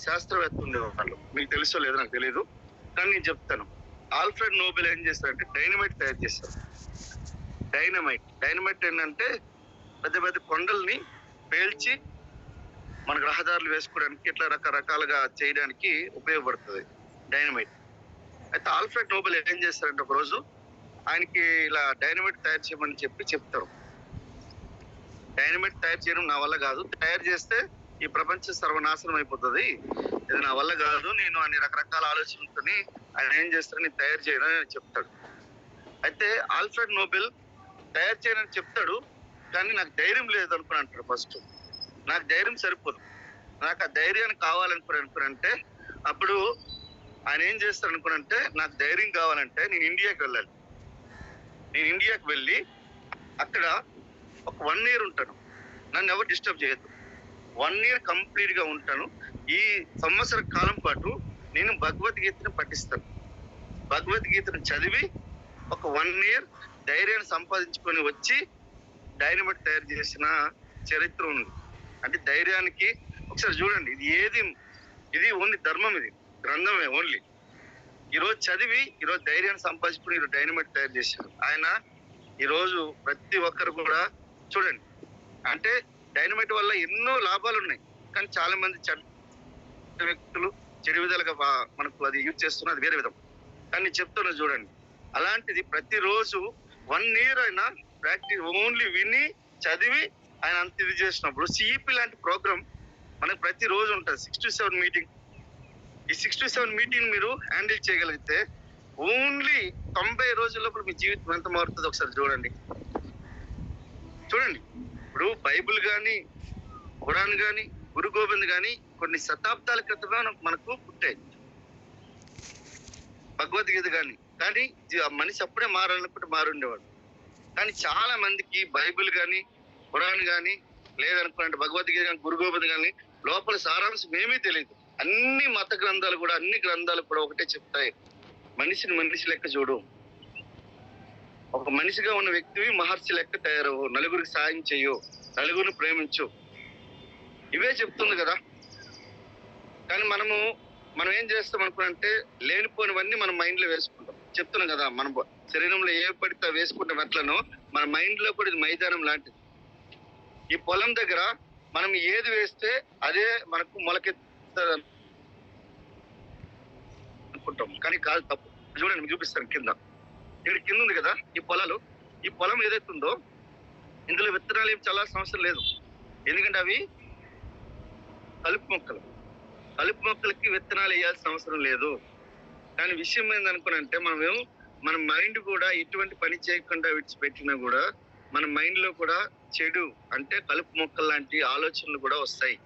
శాస్త్రవేత్త ఉండేవాళ్ళు, మీకు తెలుసో లేదో నాకు తెలియదు, కానీ నేను చెప్తాను. ఆల్ఫ్రెడ్ నోబెల్ ఏం చేస్తారంటే డైనమైట్ తయారు చేస్తారు. డైనమైట్ ఏంటంటే పెద్ద పెద్ద కొండల్ని పేల్చి మనకు రహదారులు వేసుకోవడానికి, ఇట్లా రకరకాలుగా చేయడానికి ఉపయోగపడుతుంది డైనమైట్. అయితే ఆల్ఫ్రెడ్ నోబెల్ ఏం చేస్తారంటే ఒక రోజు ఆయనకి ఇలా డైనమైట్ తయారు చేయమని చెప్తారు. డైనమైట్ తయారు చేయడం నా వల్ల కాదు, తయారు చేస్తే ఈ ప్రపంచం సర్వనాశనం అయిపోతుంది, ఇది నా వల్ల కాదు, నేను అన్ని రకరకాల ఆలోచనలతో ఆయన ఏం చేస్తారని నేను తయారు చేయను అని చెప్తాడు. అయితే ఆల్ఫ్రెడ్ నోబెల్ తయారు చేయనని చెప్తాడు, కానీ నాకు ధైర్యం లేదు అనుకుని అంటాడు. ఫస్ట్ నాకు ధైర్యం సరిపోదు, నాకు ఆ ధైర్యాన్ని కావాలనుకునంటే అప్పుడు ఆయన ఏం చేస్తాడు అనుకునంటే, నాకు ధైర్యం కావాలంటే నేను ఇండియాకి వెళ్ళాలి. నేను ఇండియాకి వెళ్ళి అక్కడ ఒక 1 year ఉంటాను, నన్ను ఎవరు డిస్టర్బ్ చేయొద్దు. 1 year కంప్లీట్ గా ఉంటాను. ఈ సంవత్సర కాలం పాటు నేను భగవద్గీతను పఠిస్తాను. భగవద్గీతను చదివి ఒక 1 year ధైర్యాన్ని సంపాదించుకొని వచ్చి డైనమైట్ తయారు చేసిన చరిత్ర ఉంది. అంటే ధైర్యానికి ఒకసారి చూడండి, ఇది ఓన్లీ ధర్మం, ఇది గ్రంథమే ఓన్లీ. ఈరోజు చదివి ఈరోజు ధైర్యాన్ని సంపాదించుకుని ఈరోజు డైనమైట్ తయారు చేశారు ఆయన. ఈరోజు ప్రతి ఒక్కరు కూడా చూడండి, అంటే డైనమైట్ వల్ల ఎన్నో లాభాలు ఉన్నాయి, కానీ చాలా మంది చెడ్డ వ్యక్తులు చెడు విధాలుగా మనకు అది యూజ్ చేస్తున్నారు, అది వేరే విధం. కానీ చెప్తున్నా చూడండి, అలాంటిది ప్రతిరోజు 1 year అయినా ప్రాక్టీస్ ఓన్లీ విని చదివి ఆయన అంత ఇది చేసినప్పుడు సిఈపి లాంటి ప్రోగ్రామ్ మనకు ప్రతిరోజు ఉంటుంది. 6 to 7 మీటింగ్. ఈ 6 to 7 మీటింగ్ మీరు హ్యాండిల్ చేయగలిగితే ఓన్లీ 90 రోజుల లోపల మీ జీవితం ఎంత మారుతుందో ఒకసారి చూడండి. ఇప్పుడు బైబిల్ కానీ, ఖురాన్ కానీ, గురు గోబింద్ కానీ కొన్ని శతాబ్దాల క్రితమే మనకు పుట్టాయి. భగవద్గీత కానీ మనిషి అప్పుడే మారాలనుకుంటే మారుండేవాడు. కానీ చాలా మందికి బైబిల్ కానీ, ఖురాన్ కానీ, లేదనుకున్నట్టు భగవద్గీత కానీ, గురు గోబింద్ కానీ లోపల సారాంశం ఏమీ తెలియదు. అన్ని మత గ్రంథాలు కూడా, అన్ని గ్రంథాలు కూడా ఒకటే చెప్తాయి, మనిషిని మనిషి లెక్క చూడు, ఒక మనిషిగా ఉన్న వ్యక్తివి మహర్షి లెక్క తయారవు, నలుగురికి సాయం చెయ్యు, నలుగురిని ప్రేమించు, ఇవే చెప్తుంది కదా. కానీ మనం ఏం చేస్తాం అనుకుంటే లేనిపోనివన్నీ మన మైండ్ లో వేసుకుంటాం. చెప్తున్నాం కదా, మన శరీరంలో ఏ పడితే వేసుకుంటాం ఎట్లనో మన మైండ్ లో కూడా ఇది మైదానం లాంటిది. ఈ పొలం దగ్గర మనం ఏది వేస్తే అదే మనకు మొలకెత్తుంది అనుకుంటాం, కానీ కాదు, తప్పు. చూడండి, మీకు చూపిస్తాను. ఇక్కడ కింద ఉంది కదా ఈ పొలాలు, ఈ పొలం ఏదైతే ఉందో ఇందులో విత్తనాలు ఏం చల్లాల్సిన అవసరం లేదు, ఎందుకంటే అవి కలుపు మొక్కలకి విత్తనాలు వేయాల్సిన అవసరం లేదు. కానీ విషయం ఏందనుకునంటే మన మైండ్ కూడా ఎటువంటి పని చేయకుండా విడిచిపెట్టినా కూడా మన మైండ్ లో కూడా చెడు అంటే కలుపు మొక్కలు లాంటి ఆలోచనలు కూడా వస్తాయి.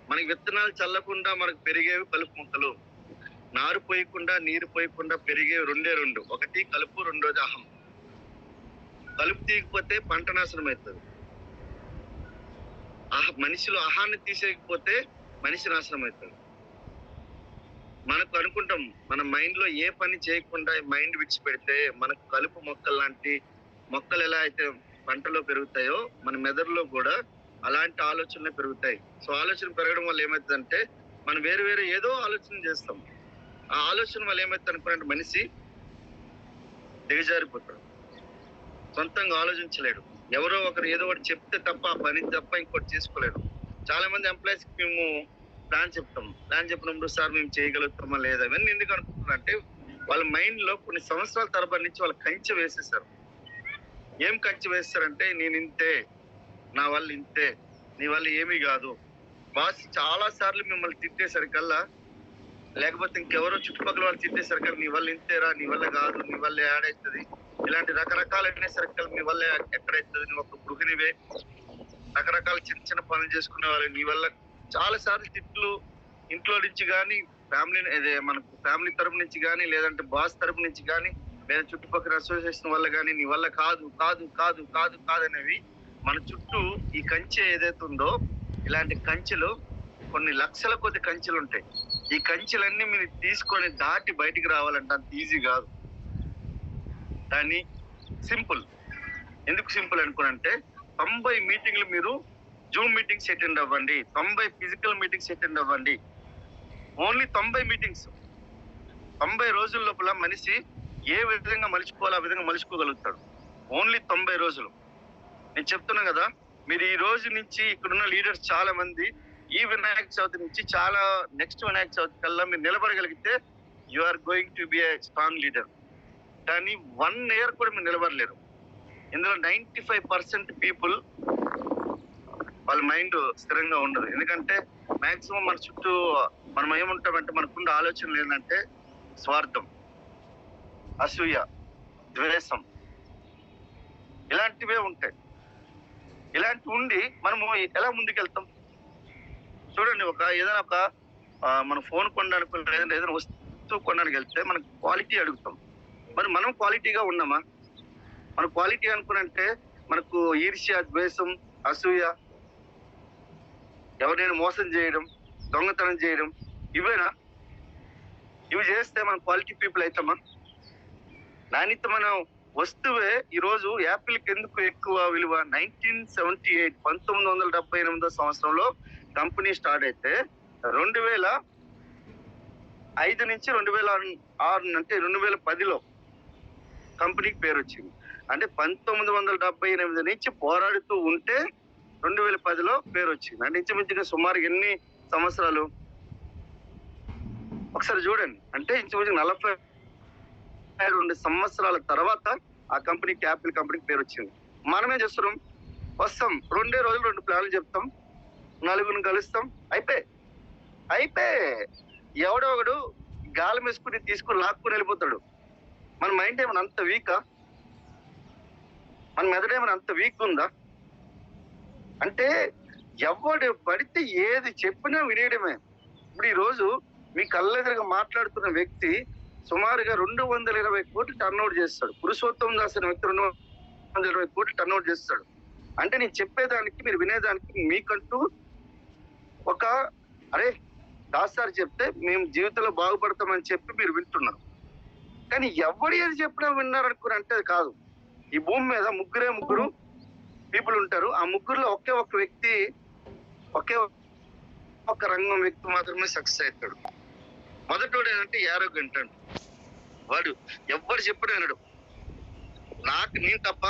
మనకి విత్తనాలు చల్లకుండా మనకు పెరిగేవి కలుపు మొక్కలు, నారు పోయకుండా నీరు పోయకుండా పెరిగేవి రెండు. ఒకటి కలుపు, రెండోది అహం. కలుపు తీయకపోతే పంట నాశనం అవుతుంది. మనిషిలో అహాన్ని తీసేయకపోతే మనిషి నాశనం అవుతాడు. మనకు అనుకుంటాం మన మైండ్ లో ఏ పని చేయకుండా మైండ్ విడిచిపెడితే మనకు కలుపు మొక్కలు లాంటి మొక్కలు ఎలా అయితే పంటలో పెరుగుతాయో మన మెదడులో కూడా అలాంటి ఆలోచనలే పెరుగుతాయి. సో ఆలోచన పెరగడం వల్ల ఏమవుతుందంటే మనం వేరు ఏదో ఆలోచన చేస్తాం. ఆ ఆలోచన వల్ల ఏమవుతుంది అనుకున్నట్టు మనిషి దిగజారిపోతాడు, సొంతంగా ఆలోచించలేడు. ఎవరో ఒకరు ఏదో ఒకటి చెప్తే తప్ప ఆ పని తప్ప ఇంకోటి చేసుకోలేడు. చాలా మంది ఎంప్లాయీస్ కి మేము ప్లాన్ చెప్పినప్పుడు సార్ మేము చేయగలుగుతామా లేదా ఇవన్నీ ఎందుకు అనుకుంటున్నారంటే వాళ్ళ మైండ్ లో కొన్ని సంవత్సరాల తరబడి నుంచి వాళ్ళు కంచె వేసేసారు. ఏం కంచె వేస్తారంటే నేను ఇంతే, నా వల్ల ఇంతే, నీ వల్ల ఏమీ కాదు. బాస్ చాలా సార్లు మిమ్మల్ని తిట్టేసరికల్లా, లేకపోతే ఇంకెవరో చుట్టుపక్కల వాళ్ళు తిట్టేసరికల్లా నీ వల్ల ఇంతేరా, నీ వల్ల కాదు, నీ వల్ల యాడవుతుంది, ఇలాంటి రకరకాల అనేసరికల్లా నీ వల్ల ఎక్కడైతుంది, నువ్వు ఒక గృహిణివే, రకరకాల చిన్న పనులు చేసుకునే వాళ్ళు, నీ వల్ల చాలా సార్లు తిట్లు ఇంట్లో నుంచి కానీ, మనకు ఫ్యామిలీ తరపు నుంచి కానీ, లేదంటే బాస్ తరపు నుంచి కానీ, లేదా చుట్టుపక్కల అసోసియేషన్ వల్ల కానీ నీ వల్ల కాదు కాదు కాదు కాదు కాదనేవి మన చుట్టూ ఈ కంచె ఏదైతే ఉందో, ఇలాంటి కంచెలు కొన్ని లక్షల కొద్ది కంచెలు ఉంటాయి. ఈ కంచెలన్నీ మీరు తీసుకొని దాటి బయటికి రావాలంటే అంత ఈజీ కాదు. కానీ సింపుల్. ఎందుకు సింపుల్ అనుకోనంటే 90 మీటింగ్లు మీరు జూమ్ మీటింగ్స్ అటెండ్ అవ్వండి, 90 ఫిజికల్ మీటింగ్స్ అటెండ్ అవ్వండి. Only 90 meetings. 90 రోజుల లోపల మనిషి ఏ విధంగా మలుచుకోవాలో ఆ విధంగా మలుచుకోగలుగుతాడు. ఓన్లీ 90 రోజులు. నేను చెప్తున్నా కదా, మీరు ఈ రోజు నుంచి ఇక్కడున్న లీడర్స్ చాలా మంది ఈ వినాయక చవితి నుంచి చాలా నెక్స్ట్ వినాయక చవితి కల్లా మీరు నిలబడగలిగితే you are going to be a strong leader. కానీ 1 ఇయర్ కూడా మీరు నిలబడలేరు. ఇందులో 95% పీపుల్ వాళ్ళ మైండ్ స్థిరంగా ఉండదు. ఎందుకంటే మాక్సిమం మన చుట్టూ మనం ఏముంటామంటే మనకున్న ఆలోచనలు ఏంటంటే స్వార్థం, అసూయ, ద్వేషం, ఇలాంటివే ఉంటాయి. ఇలాంటివి ఉండి మనము ఎలా ముందుకెళ్తాం చూడండి. ఏదైనా ఒక మన ఫోన్ కొనడానికి ఏదైనా వస్తువు కొనడానికి వెళ్తే మనకు క్వాలిటీ అడుగుతాం. మరి మనం క్వాలిటీగా ఉన్నామా? మన క్వాలిటీ అనుకునంటే మనకు ఈర్ష్య, ద్వేషం, అసూయ, ఎవరైనా మోసం చేయడం, దొంగతనం చేయడం, ఇవేనా? ఇవి చేస్తే మనం క్వాలిటీ పీపుల్ అవుతామా? నాణ్యత మనం వస్తువే ఈరోజు యాపిల్కి ఎందుకు ఎక్కువ విలువ? 1978 1978 సంవత్సరంలో కంపెనీ స్టార్ట్ అయితే 2005 నుంచి 2006 అంటే 2010లో కంపెనీకి పేరు వచ్చింది. అంటే 1978 నుంచి పోరాడుతూ ఉంటే 2010లో పేరు వచ్చింది. అంటే ఇంచుమించుగా సుమారు ఎన్ని సంవత్సరాలు ఒకసారి చూడండి. అంటే ఇంచుమించు 42 సంవత్సరాల తర్వాత ఆ కంపెనీకి, యాపిల్ కంపెనీకి పేరు వచ్చింది. మనమేం చేస్తున్నాం? వస్తాం, 2 రోజులు 2 ప్లాన్లు చెప్తాం, నలుగురిని కలుస్తాం, అయిపోయి ఎవడో ఒకడు గాలి వేసుకుని తీసుకుని లాక్కుని వెళ్ళిపోతాడు. మన మైండ్ ఏమైనా అంత వీకా? మన మెదడు ఏమైనా అంత వీక్ ఉందా? అంటే ఎవడు పడితే ఏది చెప్పినా వినేయడమే. ఇప్పుడు ఈ రోజు మీ కళ్ళెదురుగా మాట్లాడుతున్న వ్యక్తి సుమారుగా 220 కోట్లు టర్న్అవుట్ చేస్తాడు. పురుషోత్తమ్ దాస్ అనే వ్యక్తి 220 కోట్లు టర్న్అవుట్ చేస్తాడు. అంటే నేను చెప్పేదానికి, మీరు వినేదానికి మీకంటూ ఒక అరే దాస్ సార్ చెప్తే మేము జీవితంలో బాగుపడతామని చెప్పి మీరు వింటున్నారు. కానీ ఎవడు ఏది చెప్పినా విన్నారనుకుని అంటే అది కాదు. ఈ భూమి మీద ముగ్గురు పీపుల్ ఉంటారు. ఆ ముగ్గురులో ఒకే ఒక వ్యక్తి, ఒకే ఒక రంగం వ్యక్తి మాత్రమే సక్సెస్ అవుతాడు. మొదటోడు ఏంటంటే యారోగెంట్ అంట. వాడు ఎవరు చెప్పినా వినడు. నేను తప్ప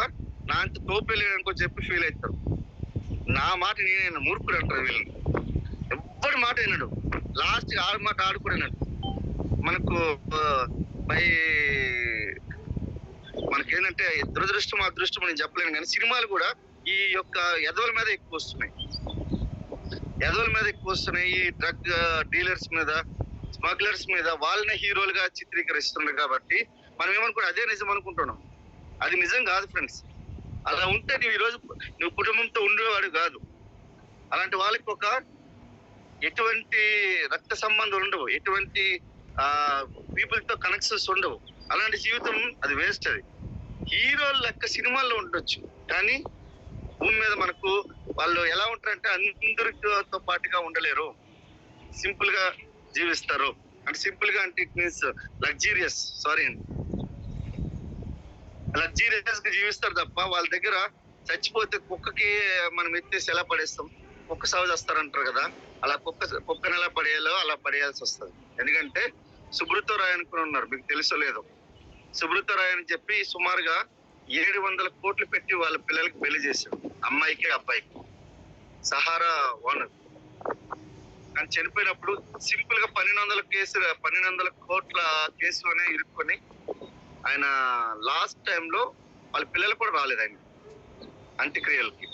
నా అంత తోపేలేదనుకో చెప్పి ఫీల్ అవుతాడు. నా మాట నేనే మూర్ఖుడు అంటారు వీళ్ళని. ఎవ్వడి మాట వినడు. లాస్ట్ ఆడు మాట ఆడు కూడా వినడు. మనకేంటంటే దురదృష్టం, అదృష్టం నేను చెప్పలేను. కానీ సినిమాలు కూడా ఈ యొక్క ఎదవల మీద ఎక్కువ వస్తున్నాయి. ఈ డ్రగ్ డీలర్స్ మీద, స్మగ్లర్స్ మీద వాళ్ళనే హీరోలుగా చిత్రీకరిస్తున్నారు. కాబట్టి మనం ఏమనుకుంటాం, అదే నిజం అనుకుంటున్నాం. అది నిజం కాదు ఫ్రెండ్స్. అలా ఉంటే నువ్వు కుటుంబంతో ఉండేవాడు కాదు. అలాంటి వాళ్ళకి ఎటువంటి రక్త సంబంధాలు ఉండవు, ఎటువంటి పీపుల్ తో కనెక్షన్స్ ఉండవు. అలాంటి జీవితం అది వేస్ట్. అది హీరోలు లెక్క సినిమాల్లో ఉండొచ్చు, కానీ భూమి మీద మనకు వాళ్ళు ఎలా ఉంటారంటే అందరితో పాటుగా ఉండలేరు. సింపుల్ గా జీవిస్తారు. అంటే సింపుల్ గా అంటే ఇట్ మీన్స్ లగ్జీరియస్ గా జీవిస్తారు తప్ప వాళ్ళ దగ్గర చచ్చిపోతే కుక్కకి మనం ఎత్తేసి ఎలా పడేస్తాం, కుక్క సాగు చేస్తారంటారు కదా, అలా కుక్కని ఎలా పడేయాలో అలా పడేయాల్సి వస్తుంది. ఎందుకంటే సుబ్రతో రాయ్ అనుకుని ఉన్నారు, మీకు తెలుసో లేదో. సుబ్రతో రాయ్ అని చెప్పి సుమారుగా 700 కోట్లు పెట్టి వాళ్ళ పిల్లలకి పెళ్లి చేశాడు, అమ్మాయికి అబ్బాయికి. Sahara owner. కానీ చనిపోయినప్పుడు సింపుల్ గా 1200 కోట్ల కేసులోనే ఇరుక్కొని ఆయన లాస్ట్ టైంలో వాళ్ళ పిల్లలు కూడా రాలేదు. ఆయన అంత్యక్రియలకి,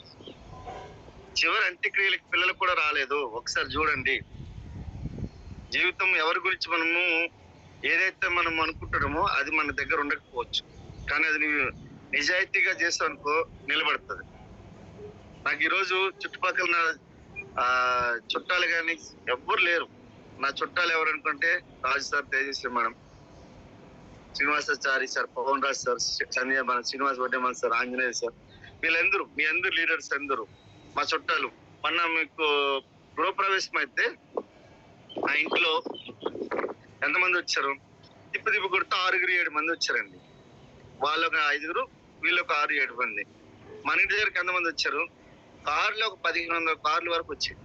చివరి అంత్యక్రియలకి పిల్లలు కూడా రాలేదు. ఒకసారి చూడండి. జీవితం ఎవరి గురించి మనము ఏదైతే మనం అనుకుంటున్నామో అది మన దగ్గర ఉండకపోవచ్చు, కానీ అది నిజాయితీగా చేసానుకో నిలబడుతుంది. నాకు ఈరోజు చుట్టుపక్కల చుట్టాలు కానీ ఎవ్వరు లేరు. నా చుట్టాలు ఎవరు అనుకుంటే Raju sir, Tejaswi madam, Srinivasachari sir, Pavan Raj sir, Srinivas Vaddeman sir, Anjaneya sir, వీళ్ళందరూ మీ అందరు లీడర్స్ అందరూ మా చుట్టాలు. మొన్న మీకు గృహప్రవేశం అయితే ఆ ఇంట్లో ఎంతమంది వచ్చారు? తిప్పు కొడితే 6-7 మంది వచ్చారండి. వాళ్ళు ఒక 5, వీళ్ళు ఒక 6-7 మంది. మన ఇంటి దగ్గరికి ఎంతమంది వచ్చారు? కార్లో ఒక 1500 కార్లు వరకు వచ్చాయి.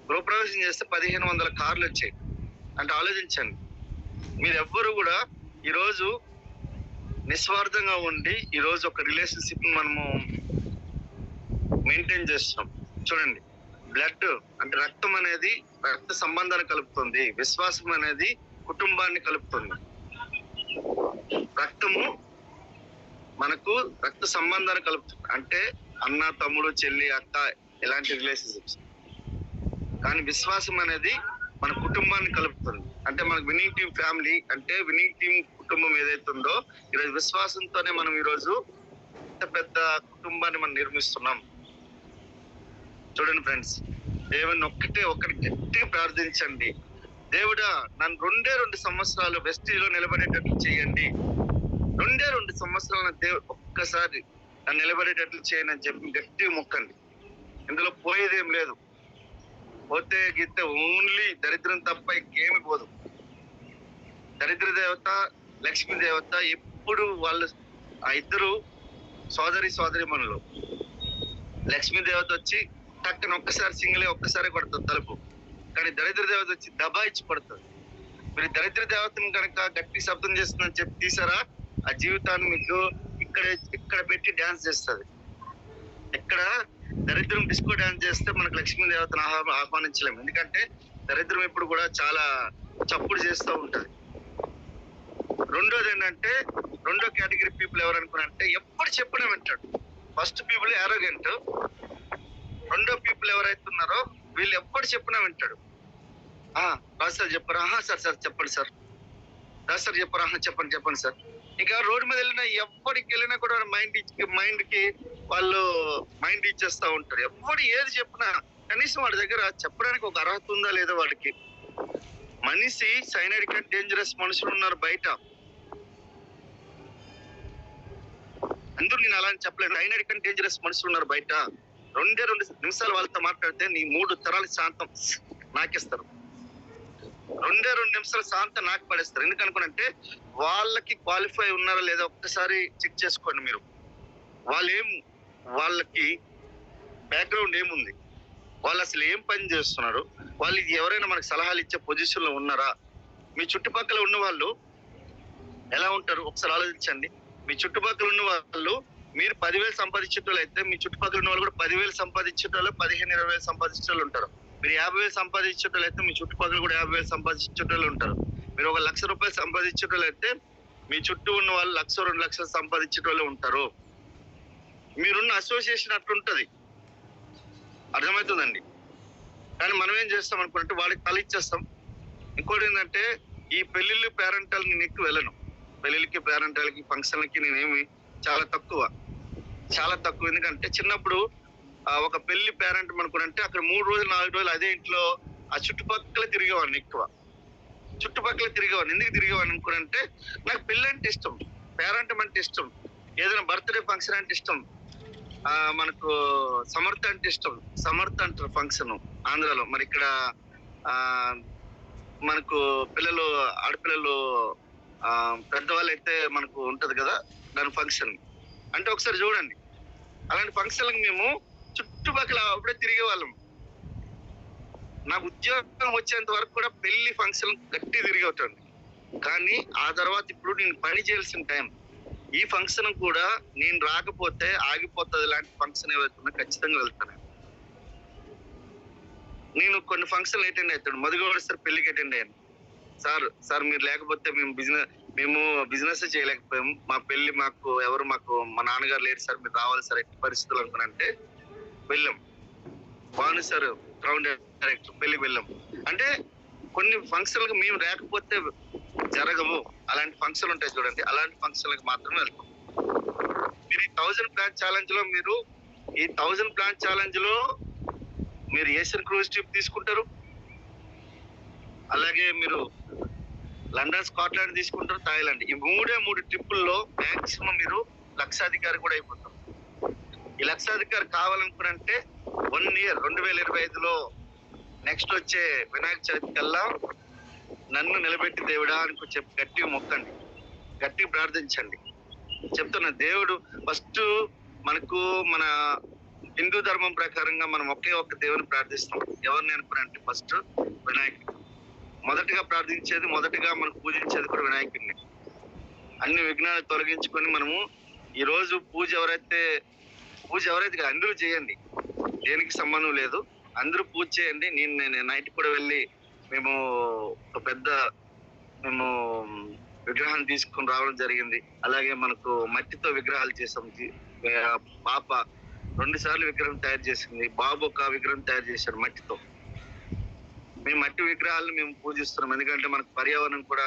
గృహప్రవేశం చేస్తే 1500 కార్లు వచ్చాయి. అంటే ఆలోచించండి, మీరెవ్వరు కూడా ఈరోజు నిస్వార్థంగా ఉండి ఈరోజు ఒక రిలేషన్షిప్ మనము మెయింటైన్ చేస్తున్నాం. చూడండి, బ్లడ్ అంటే రక్తం అనేది రక్త సంబంధాన్ని కలుపుతుంది, విశ్వాసం అనేది కుటుంబాన్ని కలుపుతుంది. రక్తము మనకు రక్త సంబంధాన్ని కలుపుతుంది, అంటే అన్న, తమ్ముడు, చెల్లి, అక్క ఇలాంటి రిలేషన్షిప్స్. కానీ విశ్వాసం అనేది మన కుటుంబాన్ని కలుపుతుంది, అంటే మనకు విన్నింగ్ టీమ్ ఫ్యామిలీ, అంటే విన్నింగ్ టీమ్ కుటుంబం ఏదైతే ఉందో ఈరోజు విశ్వాసంతోనే మనం ఈరోజు పెద్ద కుటుంబాన్ని మనం నిర్మిస్తున్నాం. చూడండి ఫ్రెండ్స్, దేవుని ఒకటి గట్టిగా ప్రార్థించండి. దేవుడా, నన్ను 2 సంవత్సరాలు వెస్టీలో నిలబడేటట్లు చేయండి. 2 సంవత్సరాలు దేవుడు ఒక్కసారి నన్ను నిలబడేటట్లు చేయని అని చెప్పి గట్టిగా మొక్కండి. ఇందులో పోయేదేం లేదు. పోతే గీతే ఓన్లీ దరిద్రం తప్ప ఇంకేమి పోదు. దరిద్ర దేవత, లక్ష్మీ దేవత ఎప్పుడు వాళ్ళు ఆ ఇద్దరు సోదరి మనులు. లక్ష్మీ దేవత వచ్చి టక్కన ఒక్కసారి సింగిలే ఒక్కసారి కొడుతుంది తలుపు, కానీ దరిద్ర దేవత వచ్చి దబాయించి పడుతుంది. మీరు దరిద్ర దేవతను కనుక గట్టి శబ్దం చేస్తుందని చెప్పి తీసారా, ఆ జీవితాన్ని మీకు ఇక్కడ పెట్టి డాన్స్ చేస్తుంది. ఇక్కడ దరిద్రం డిస్కో డాన్స్ చేస్తే మనకు లక్ష్మీ దేవతను ఆహ్వానించలేము, ఎందుకంటే దరిద్రం ఎప్పుడు కూడా చాలా చప్పుడు చేస్తూ ఉంటది. రెండోది ఏంటంటే, రెండో కేటగిరీ పీపుల్ ఎవరు అనుకున్నారంటే ఎప్పుడు చెప్పడం వింటాడు. ఫస్ట్ పీపుల్ యారోగెంట్, రెండో పీపుల్ ఎవరైతే ఉన్నారో వీళ్ళు ఎప్పుడు చెప్పినా వింటాడు. రాజు సార్ చెప్పరా, సార్ చెప్పండి సార్. రాజు సార్ చెప్పరా, చెప్పండి సార్. ఇంకా రోడ్డు మీద వెళ్ళినా ఎప్పటికి వెళ్ళినా కూడా మైండ్ కి వాళ్ళు మైండ్ ఇచ్చేస్తా ఉంటారు. ఎప్పుడు ఏది చెప్పినా కనీసం వాడి దగ్గర చెప్పడానికి ఒక అర్హత ఉందా లేదా వాడికి. మనిషి సైనైడ్ కంటే డేంజరస్ మనుషులు ఉన్నారు బయట. అందరూ నేను అలా అని చెప్పలేదు, సైనైడ్ కంటే డేంజరస్ మనుషులు ఉన్నారు బయట. 2 నిమిషాలు వాళ్ళతో మాట్లాడితే నీ 3 తరాల శాంతం నాకిస్తారు. 2 నిమిషాల శాంతం నాకు పడేస్తారు. ఎందుకనుకునంటే వాళ్ళకి క్వాలిఫై ఉన్నారా లేదా ఒక్కసారి చెక్ చేసుకోండి మీరు. వాళ్ళకి బ్యాక్గ్రౌండ్ ఏముంది, వాళ్ళు అసలు ఏం పని చేస్తున్నారు, వాళ్ళు ఎవరైనా మనకు సలహాలు ఇచ్చే పొజిషన్ లో ఉన్నారా. మీ చుట్టుపక్కల ఉన్న వాళ్ళు ఎలా ఉంటారు ఒకసారి ఆలోచించండి. మీ చుట్టుపక్కల ఉన్న వాళ్ళు మీరు 10,000 సంపాదించేటోళ్ళు అయితే మీ చుట్టుపక్కల ఉన్న వాళ్ళు కూడా 10,000 సంపాదించేటోళ్ళు, 15-20,000 సంపాదించేటోళ్ళు ఉంటారు. మీరు 50,000 సంపాదించేటోళ్ళు అయితే మీ చుట్టుపక్కల కూడా 50,000 సంపాదించేటోళ్ళు ఉంటారు. మీరు 1,00,000 రూపాయలు సంపాదించేటోళ్ళు అయితే మీ చుట్టూ ఉన్న వాళ్ళు 1,00,000-2 లక్షలు సంపాదించేటోళ్ళు ఉంటారు. మీరున్న అసోసియేషన్ అట్లుంటది, అర్థమవుతుందండి. కానీ మనం ఏం చేస్తాం అనుకుంటే వాడికి తల ఇచ్చేస్తాం. ఇంకోటి ఏంటంటే, ఈ పెళ్లిళ్ళు పేరెంటాలు నేను ఎక్కువ వెళ్ళను. పెళ్లిళ్ళకి పేరెంటాలకి ఫంక్షన్లకి నేనేమి చాలా తక్కువ. ఎందుకంటే చిన్నప్పుడు ఒక పెళ్లి పేరెంట్ అనుకుంటే అక్కడ 3 రోజులు 4 రోజులు అదే ఇంట్లో ఆ చుట్టుపక్కల తిరిగేవాడిని. ఎందుకు తిరిగేవాడిని అనుకుంటే నాకు పెళ్లి అంటే ఇష్టం, పేరెంట్ అంటే ఇష్టం, ఏదైనా బర్త్డే ఫంక్షన్ అంటే ఇష్టం. మనకు సమర్థ అంటే ఇష్టం. సమర్థ అంటారు ఫంక్షన్ ఆంధ్రాలో. మరి ఇక్కడ మనకు పిల్లలు, ఆడపిల్లలు పెద్దవాళ్ళు అయితే మనకు ఉంటది కదా దాని ఫంక్షన్ అంటే. ఒకసారి చూడండి, అలాంటి ఫంక్షన్లకు మేము చుట్టుపక్కల అప్పుడే తిరిగే వాళ్ళం. నాకు ఉద్యోగం వచ్చేంత వరకు కూడా పెళ్లి ఫంక్షన్ గట్టి తిరిగి అవుతుంది. కానీ ఆ తర్వాత ఇప్పుడు నేను పని చేయాల్సిన టైం, ఈ ఫంక్షన్ కూడా నేను రాకపోతే ఆగిపోతుంది. ఇలాంటి ఫంక్షన్ ఏవైతున్నా ఖచ్చితంగా వెళ్తాను. నేను కొన్ని ఫంక్షన్లు అటెండ్ అవుతాడు. మొదటిగా సార్ పెళ్లికి అటెండ్ అయ్యాను. సార్ మీరు లేకపోతే మేము బిజినెస్ చేయలేకపోయాము. మా పెళ్లి మాకు మా నాన్నగారు లేరు సార్, మీరు రావాలి సార్ ఎట్టి పరిస్థితులు అనుకున్నంటే వెళ్ళాం. బాగుంది సార్, క్రౌన్ డైరెక్టర్ పెళ్లికి వెళ్ళాం. అంటే కొన్ని ఫంక్షన్లకు మేము లేకపోతే జరగవు. అలాంటి ఫంక్షన్ ఉంటాయి చూడండి, అలాంటి ఫంక్షన్లకు మాత్రమే వెళ్తాం. మీరు ఈ 1000 ప్లాన్ ఛాలెంజ్ లో మీరు ఏషియన్ క్రూజ్ ట్రిప్ తీసుకుంటారు, అలాగే మీరు లండన్, స్కాట్లాండ్ తీసుకుంటారు, థాయిలాండ్. ఈ 3 ట్రిప్పుల్లో మాక్సిమం మీరు లక్షాధికారి కూడా అయిపోతారు. ఈ లక్షాధికారి కావాలనుకుంటే 1 year 2025లో నెక్స్ట్ వచ్చే వినాయక చవితి కల్లా నన్ను నిలబెట్టి దేవుడా అని చెప్పి గట్టిగా మొక్కండి, గట్టిగా ప్రార్థించండి. చెప్తున్నా, దేవుడు ఫస్ట్ మనకు మన హిందూ ధర్మం ప్రకారంగా మనం ఒకే ఒక్క దేవుని ప్రార్థిస్తాం. ఎవరిని అనుకున్నారంటే ఫస్ట్ వినాయకుడు. మొదటగా ప్రార్థించేది, మొదటగా మనం పూజించేది కూడా వినాయకుడిని. అన్ని విఘ్నాలు తొలగించుకొని మనము ఈ రోజు పూజ ఎవరైతే అందరూ చేయండి, దేనికి సంబంధం లేదు, అందరూ పూజ చేయండి. నేను నైట్ కూడా వెళ్ళి మేము ఒక పెద్ద మేము విగ్రహాన్ని తీసుకొని రావడం జరిగింది. అలాగే మనకు మట్టితో విగ్రహాలు చేసాం. పాప 2 సార్లు విగ్రహం తయారు చేసింది, బాబు ఒక విగ్రహం తయారు చేశాడు మట్టితో. మేము మట్టి విగ్రహాలను మేము పూజిస్తున్నాం, ఎందుకంటే మనకు పర్యావరణం కూడా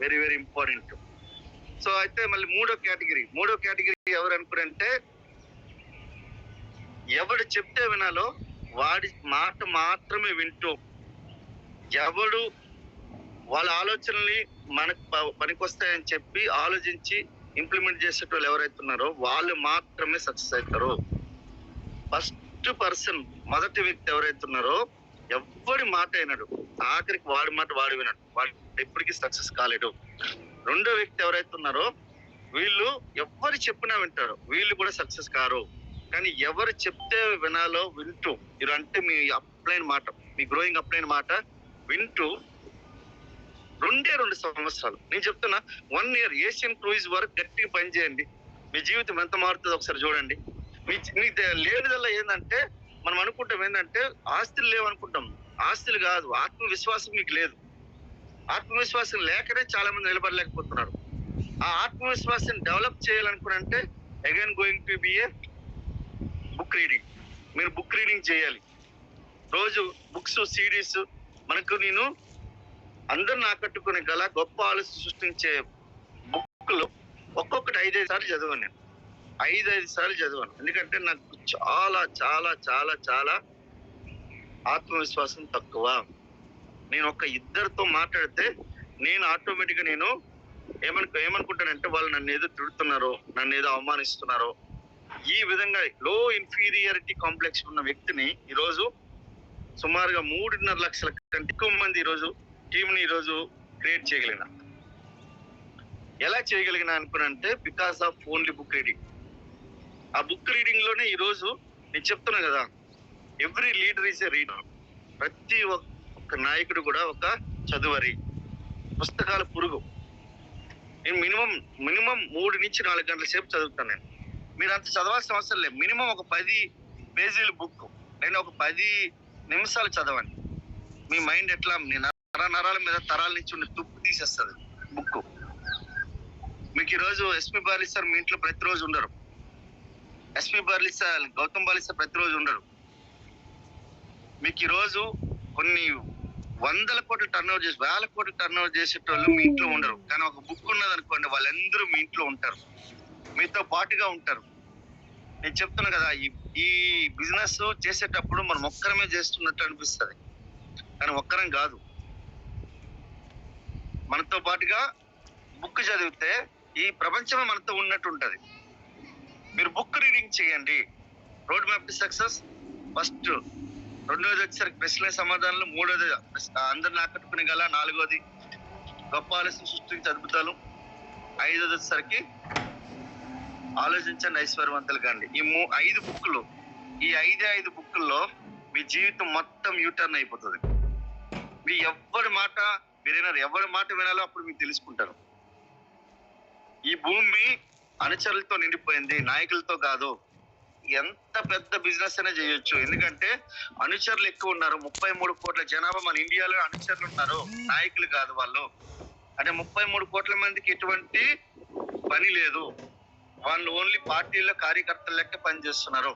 వెరీ వెరీ ఇంపార్టెంట్. సో అయితే మళ్ళీ మూడో కేటగిరీ ఎవరు అనుకున్నారంటే, ఎవడు చెప్తే వినాలో వాడి మాట మాత్రమే వింటూ, ఎవడు వాళ్ళ ఆలోచనల్ని మనకు పనికొస్తాయని చెప్పి ఆలోచించి ఇంప్లిమెంట్ చేసేటోళ్ళు ఎవరైతే ఉన్నారో వాళ్ళు మాత్రమే సక్సెస్ అవుతారు. ఫస్ట్ పర్సన్, మొదటి వ్యక్తి ఎవరైతే ఉన్నారో ఎవరి మాట అయినాడు, ఆఖరికి వాడి మాట వాడు వినాడు, వాడు ఎప్పటికీ సక్సెస్ కాలేడు. రెండో వ్యక్తి ఎవరైతే ఉన్నారో వీళ్ళు ఎవరు చెప్పినా వింటారు, వీళ్ళు కూడా సక్సెస్ కారు. కానీ ఎవరు చెప్తే వినాలో వింటూ, మీరు అంటే మీ అప్లైన్ మాట, మీ గ్రోయింగ్ అప్లైన్ మాట వింటూ 2 సంవత్సరాలు, నేను చెప్తున్నా 1 year ఏషియన్ క్రూయిజ్ వరకు గట్టిగా పని చేయండి, మీ జీవితం ఎంత మారుతుందో ఒకసారి చూడండి. మీకు లేనిదల్లా ఏంటంటే, మనం అనుకుంటాం ఏంటంటే ఆస్తులు లేవనుకుంటాం. ఆస్తులు కాదు, ఆత్మవిశ్వాసం మీకు లేదు. ఆత్మవిశ్వాసం లేకనే చాలా మంది నిలబడలేకపోతున్నారు. ఆ ఆత్మవిశ్వాసం డెవలప్ చేయాలనుకున్నంటే again going to be a book reading. మీరు బుక్ రీడింగ్ చేయాలి. రోజు బుక్స్, సిడీస్, మనకు నేను అందరిని ఆకట్టుకునే గల గొప్ప ఆలోచన సృష్టించే బుక్లు ఒక్కొక్కటి 5-5 సార్లు చదివాను. నేను 5-5 సార్లు చదివాను, ఎందుకంటే నాకు చాలా చాలా చాలా చాలా ఆత్మవిశ్వాసం తక్కువ. నేను ఒక ఇద్దరితో మాట్లాడితే నేను ఆటోమేటిక్గా నేను ఏమనుకుంటానంటే, వాళ్ళు నన్ను ఏదో తిడుతున్నారో, నన్ను ఏదో అవమానిస్తున్నారో, ఈ విధంగా లో ఇన్ఫీరియారిటీ కాంప్లెక్స్ ఉన్న వ్యక్తిని ఈరోజు సుమారుగా 3.5 లక్షల కంటే ఎక్కువ మంది ఈరోజు టీంని ఈరోజు క్రియేట్ చేయగలిగిన. ఎలా చేయగలిగిన అనుకున్నంటే, because of only book reading. ఆ బుక్ రీడింగ్ లోనే ఈరోజు నేను చెప్తున్నా కదా, every leader is a reader. ప్రతి ఒక్క నాయకుడు కూడా ఒక చదువరి, పుస్తకాల పురుగు. నేను మినిమం 3 నుంచి 4 గంటల సేపు చదువుతాను. మీరు అంత చదవాల్సిన అవసరం లేదు. మినిమం ఒక 10 పేజీల బుక్, నేను ఒక 10 నిమిషాలు చదవండి. మీ మైండ్ ఎట్లా నరాల మీద తరాల నుంచి ఉండే తుప్పు తీసేస్తుంది బుక్. మీకు ఈరోజు ఎస్పీ బాలి సార్ మీ ఇంట్లో ప్రతిరోజు ఉండరు, SP Bali sir, Gautam Bali sir ప్రతిరోజు ఉండరు. మీకు ఈరోజు కొన్ని 100 కోట్లు టర్న్ చేసి 1000 కోట్లు టర్న్ చేసేటోళ్ళు మీ ఇంట్లో ఉండరు. కానీ ఒక బుక్ ఉన్నది అనుకోండి, వాళ్ళందరూ మీ ఇంట్లో ఉంటారు, మీతో పాటుగా ఉంటారు. నేను చెప్తున్నా కదా, ఈ బిజినెస్ చేసేటప్పుడు మనం ఒక్కరమే చేస్తున్నట్టు అనిపిస్తుంది, కానీ ఒక్కరం కాదు. మనతో పాటుగా బుక్ చదివితే ఈ ప్రపంచమే మనతో ఉన్నట్టు ఉంటది. మీరు బుక్ రీడింగ్ చేయండి. Road map to success first. రెండోది వచ్చేసరికి ప్రశ్నల సమాధానాలు. మూడోది అందరిని ఆకట్టుకునే గల. నాలుగోది గొప్ప ఆలోచన సృష్టించే అద్భుతాలు. ఐదోది వచ్చేసరికి ఆలోచించండి ఐశ్వర్యవంతులు కండి. ఈ 5 బుక్లు, ఈ 5 బుక్కుల్లో మీ జీవితం మొత్తం యూటర్న్ అయిపోతుంది. మీ ఎవరి మాట వినాలో అప్పుడు మీకు తెలుసుకుంటారు. ఈ భూమి అనుచరులతో నిండిపోయింది, నాయకులతో కాదు. ఎంత పెద్ద బిజినెస్ అయినా చేయొచ్చు, ఎందుకంటే అనుచరులు ఎక్కువ ఉన్నారు. 33 కోట్ల జనాభా మన ఇండియాలో అనుచరులు ఉన్నారు, నాయకులు కాదు వాళ్ళు. అంటే 33 కోట్ల మందికి ఎటువంటి పని లేదు, వాళ్ళు ఓన్లీ పార్టీలో కార్యకర్తలు లెక్క పనిచేస్తున్నారు.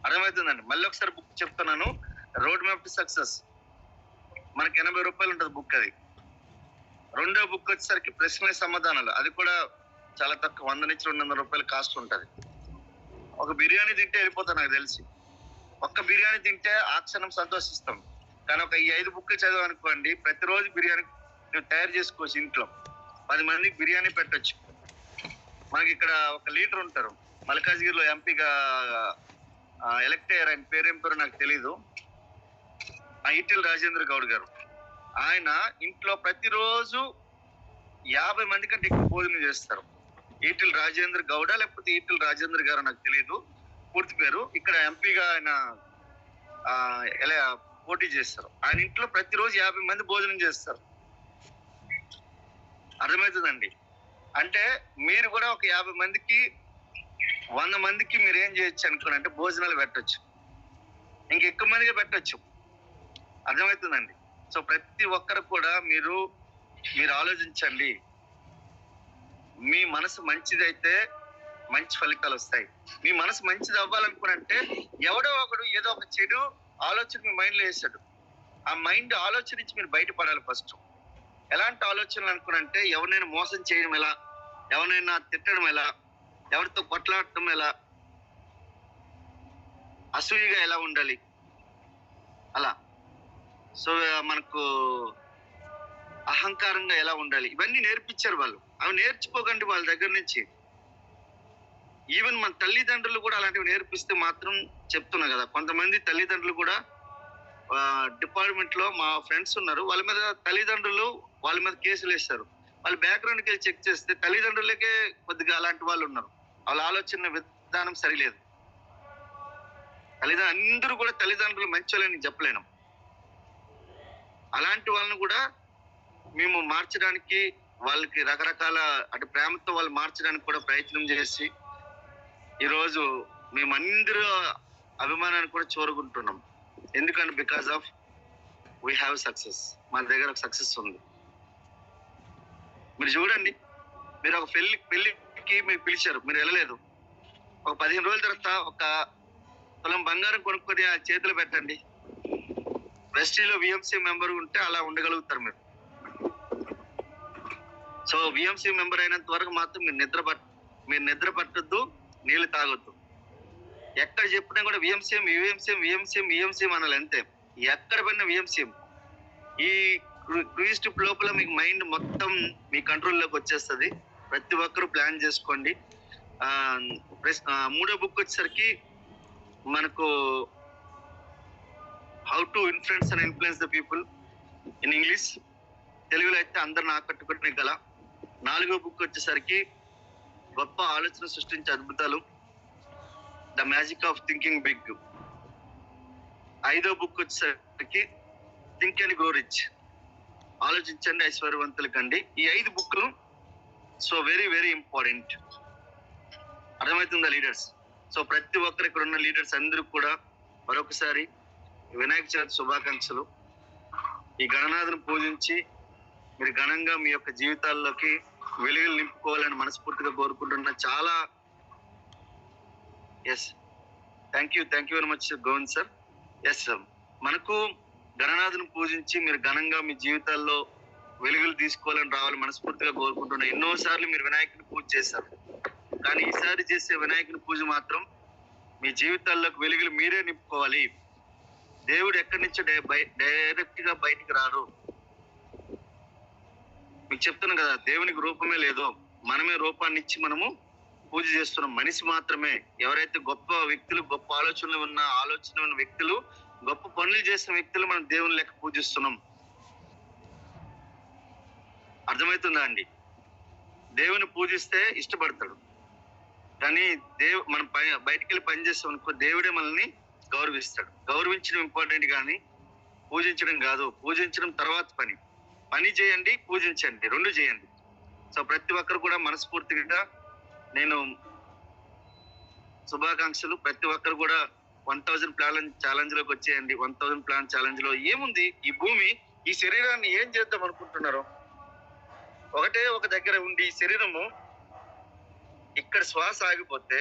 అర్థమవుతుందండి. మళ్ళీ ఒకసారి బుక్ చెప్తున్నాను, రోడ్ మ్యాప్ టు సక్సెస్. మనకి 80 రూపాయలు ఉంటుంది బుక్. అది రెండో బుక్ వచ్చేసరికి ప్రశ్నల సమాధానాలు. అది కూడా చాలా తక్కువ, 100 నుంచి 200 రూపాయలు కాస్ట్ ఉంటుంది. ఒక బిర్యానీ తింటే వెళ్ళిపోతాం, నాకు తెలిసి. ఒక్క బిర్యానీ తింటే ఆ క్షణం సంతోషిస్తాం. కానీ ఒక ఈ 5 బుక్లు చదవనుకోండి, ప్రతిరోజు బిర్యానీ నువ్వు తయారు చేసుకోవచ్చు. ఇంట్లో 10 మందికి బిర్యానీ పెట్టచ్చు. మనకి ఇక్కడ ఒక లీడర్ ఉంటారు, మల్కాజ్గిరిలో ఎంపీగా ఎలక్ట్ అయ్యారు. ఆయన పేరేం పేరు నాకు తెలీదు, ఈటెల రాజేంద్ర గౌడ్ గారు. ఆయన ఇంట్లో ప్రతిరోజు 50 మంది కంటే ఎక్కువ భోజనం చేస్తారు. ఈటెల రాజేంద్ర గౌడ లేకపోతే ఈటెల రాజేంద్ర గారు నాకు తెలియదు పూర్తి పేరు. ఇక్కడ ఎంపీగా ఆయన పోటీ చేస్తారు. ఆయన ఇంట్లో ప్రతిరోజు 50 మంది భోజనం చేస్తారు. అర్థమవుతుందండి. అంటే మీరు కూడా ఒక 50 మందికి 100 మందికి మీరు ఏం చేయొచ్చు అనుకోనంటే భోజనాలు పెట్టొచ్చు, ఇంకెక్కువ మందిగా పెట్టొచ్చు. అర్థమవుతుందండి. సో ప్రతి ఒక్కరు కూడా మీరు ఆలోచించండి. మీ మనసు మంచిదైతే మంచి ఫలితాలు వస్తాయి. మీ మనసు మంచిది అవ్వాలనుకునంటే ఎవడో ఒకడు ఏదో ఒక చెడు ఆలోచన మీ మైండ్ లో వేసాడు. ఆ మైండ్ ఆలోచన నుంచి మీరు బయటపడాలి. ఫస్ట్ ఎలాంటి ఆలోచనలు అనుకునంటే ఎవరినైనా మోసం చేయడం ఎలా, ఎవరినైనా తిట్టడం ఎలా, ఎవరితో కొట్లాడటం ఎలా, అసూయగా ఎలా ఉండాలి అలా. సో మనకు అహంకారంగా ఎలా ఉండాలి ఇవన్నీ నేర్పించారు వాళ్ళు. అవి నేర్చుకోకండి వాళ్ళ దగ్గర నుంచి. ఈవెన్ మన తల్లిదండ్రులు కూడా అలాంటివి నేర్పిస్తే మాత్రం చెప్తున్నా కదా. కొంతమంది తల్లిదండ్రులు కూడా డిపార్ట్మెంట్ లో మా ఫ్రెండ్స్ ఉన్నారు, వాళ్ళ మీద తల్లిదండ్రులు వాళ్ళ మీద కేసులు వేస్తారు. వాళ్ళ బ్యాక్గ్రౌండ్కి వెళ్ళి చెక్ చేస్తే తల్లిదండ్రులకే కొద్దిగా అలాంటి వాళ్ళు ఉన్నారు. వాళ్ళ ఆలోచన విధానం సరిలేదు. అందరూ కూడా తల్లిదండ్రులు మంచోళ్ళని చెప్పలేను. అలాంటి వాళ్ళని కూడా మేము మార్చడానికి, వాళ్ళకి రకరకాల అంటే ప్రేమతో వాళ్ళు మార్చడానికి కూడా ప్రయత్నం చేసి ఈరోజు మేమందరూ అభిమానాన్ని కూడా చూరుకుంటున్నాం. ఎందుకంటే because of we have success. మన దగ్గర ఒక సక్సెస్ ఉంది. మీరు చూడండి, మీరు ఒక పెళ్లికి మీరు పిలిచారు, మీరు వెళ్ళలేదు. ఒక 15 రోజుల తర్వాత ఒక తులం బంగారం కొనుక్కొని ఆ చేతిలో పెట్టండి. వెస్టీలో విఎంసీ మెంబర్ ఉంటే అలా ఉండగలుగుతారు మీరు. సో విఎంసీ మెంబర్ అయినంత వరకు మాత్రం మీరు నిద్ర పట్టద్దు, నీళ్లు తాగొద్దు. ఎక్కడ చెప్పినా కూడా విఎంసీఎం అనాలి అంతే. ఎక్కడ పడినా విఎంసీఎం. ఈ క్రూయిజ్ ట్రిప్ లోపల మీకు మైండ్ మొత్తం మీ కంట్రోల్లోకి వచ్చేస్తుంది. ప్రతి ఒక్కరు ప్లాన్ చేసుకోండి. మూడో బుక్ వచ్చేసరికి మనకు how to influence and influence the people in English. తెలుగులో అయితే అందరిని ఆకట్టుకునే కళ. 4వ బుక్ వచ్చేసరికి గొప్ప ఆలోచన సృష్టించే అద్భుతాలు, the magic of thinking big. 5వ బుక్ వచ్చేసరికి థింక్ అండ్ గ్రో రిచ్, ఆలోచించండి ఐశ్వర్యవంతులు కండి. ఈ 5 బుక్లు సో వెరీ వెరీ ఇంపార్టెంట్. అర్థమవుతుందా లీడర్స్? సో ప్రతి ఒక్కరు ఇక్కడ ఉన్న లీడర్స్ అందరూ కూడా మరొకసారి వినాయక చవితి శుభాకాంక్షలు. ఈ గణనాథుని పూజించి మీరు ఘనంగా మీ యొక్క జీవితాల్లోకి వెలుగులు నింపుకోవాలని మనస్ఫూర్తిగా కోరుకుంటున్నా. చాలా yes thank you very much Govind sir. Yes sir, మనకు గణనాథుని పూజించి మీరు ఘనంగా మీ జీవితాల్లో వెలుగులు తీసుకోవాలని రావాలని మనస్ఫూర్తిగా కోరుకుంటున్నా. ఎన్నోసార్లు మీరు వినాయకుని పూజ చేశారు, కానీ ఈసారి చేసే వినాయకుని పూజ మాత్రం మీ జీవితాల్లోకి వెలుగులు మీరే నింపుకోవాలి. దేవుడు ఎక్కడి నుంచో డైరెక్ట్ గా బయటికి రాడు. మీకు చెప్తున్నాం కదా, దేవునికి రూపమే లేదు, మనమే రూపాన్ని ఇచ్చి మనము పూజ చేస్తున్నాం. మనిషి మాత్రమే. ఎవరైతే గొప్ప వ్యక్తులు, గొప్ప ఆలోచన ఉన్న వ్యక్తులు, గొప్ప పనులు చేసిన వ్యక్తులు మనం దేవుని లెక్క పూజిస్తున్నాం. అర్థమవుతుందా అండి? దేవుని పూజిస్తే ఇష్టపడతాడు, కానీ మనం బయటికి వెళ్ళి పని చేస్తాం అనుకో, దేవుడే మనల్ని గౌరవిస్తాడు. గౌరవించడం ఇంపార్టెంట్ కానీ పూజించడం కాదు. పూజించడం తర్వాత పని చేయండి, పూజించండి, 2 చేయండి. సో ప్రతి ఒక్కరు కూడా మనస్ఫూర్తిగా నేను శుభాకాంక్షలు. ప్రతి ఒక్కరు కూడా 1000 ప్లాన్ ఛాలెంజ్ లోకి వచ్చేయండి. 1000 ప్లాన్ ఛాలెంజ్ లో ఏముంది? ఈ భూమి, ఈ శరీరాన్ని ఏం చేద్దాం అనుకుంటున్నారు? ఒకటే ఒక దగ్గర ఉండి ఈ శరీరము ఇక్కడ శ్వాస ఆగిపోతే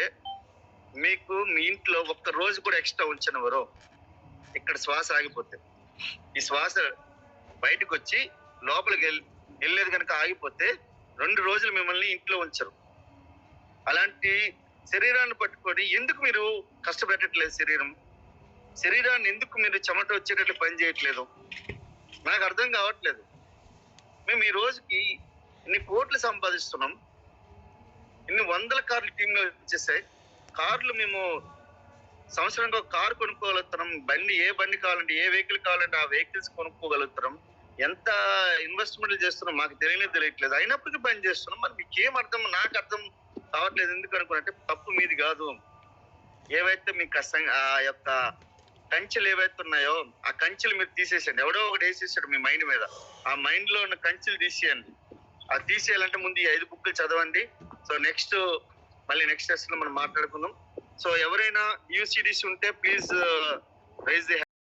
మీకు మీ ఇంట్లో ఒక్క రోజు కూడా ఎక్స్ట్రా ఉంచనివ్వరు. ఇక్కడ శ్వాస ఆగిపోతే, ఈ శ్వాస బయటకు వచ్చి లోపలికి వెళ్ళేది కనుక ఆగిపోతే 2 రోజులు మిమ్మల్ని ఇంట్లో ఉంచరు. అలాంటి శరీరాన్ని పట్టుకొని ఎందుకు మీరు కష్టపెట్టట్లేదు? శరీరాన్ని ఎందుకు మీరు చెమట వచ్చేటట్లు పని చేయట్లేదు? నాకు అర్థం కావట్లేదు. మేము ఈ రోజుకి ఇన్ని కోట్లు సంపాదిస్తున్నాం, ఇన్ని 100 కార్లు టీంలో వచ్చేసాయి. కార్లు మేము సంవత్సరానికి ఒక కారు కొనుక్కోగలుగుతున్నాం. ఏ బండి కావాలంటే, ఏ వెహికల్ కావాలంటే ఆ వెహికల్స్ కొనుక్కోగలుగుతున్నాం. ఎంత ఇన్వెస్ట్మెంట్లు చేస్తున్నాం మాకు తెలియట్లేదు. అయినప్పటికీ పని చేస్తున్నాం. మరి మీకేం అర్థం? నాకు అర్థం కావట్లేదు. ఎందుకు అనుకున్నట్టే తప్పు మీది కాదు. ఏవైతే మీకు ఆ యొక్క కంచెలు ఏవైతే ఉన్నాయో ఆ కంచెలు మీరు తీసేసేయండి. ఎవడో ఒకటి వేసేసాడు మీ మైండ్ మీద. ఆ మైండ్ లో ఉన్న కంచెలు తీసేయండి. అది తీసేయాలంటే ముందు ఈ 5 బుక్లు చదవండి. సో మళ్ళీ నెక్స్ట్ సెషన్ లో మనం మాట్లాడుకుందాం. సో ఎవరైనా యూసిడిసి ఉంటే ప్లీజ్ రైజ్ ది